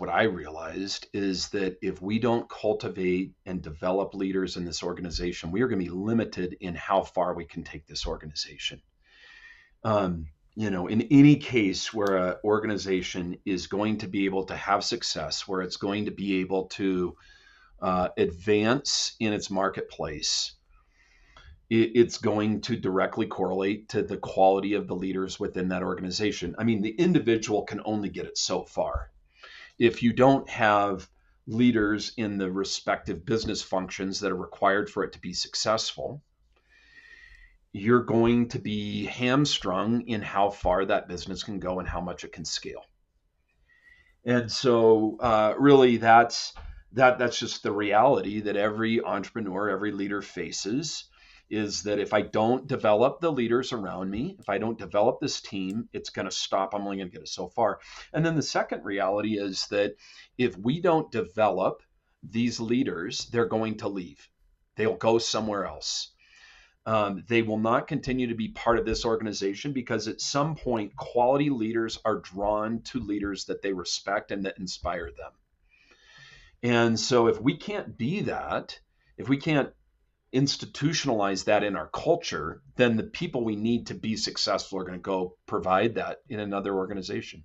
what I realized is that if we don't cultivate and develop leaders in this organization, we are going to be limited in how far we can take this organization. In any case where an organization is going to be able to have success, where it's going to be able to advance in its marketplace, it's going to directly correlate to the quality of the leaders within that organization. I mean, the individual can only get it so far. If you don't have leaders in the respective business functions that are required for it to be successful, you're going to be hamstrung in how far that business can go and how much it can scale. And so, really, that's just the reality that every entrepreneur, every leader faces. Is that if I don't develop the leaders around me, if I don't develop this team, it's going to stop. I'm only going to get it so far. And then the second reality is that if we don't develop these leaders, they're going to leave. They'll go somewhere else. They will not continue to be part of this organization because at some point, quality leaders are drawn to leaders that they respect and that inspire them. And so if we can't be that, if we can't institutionalize that in our culture, then the people we need to be successful are going to go provide that in another organization.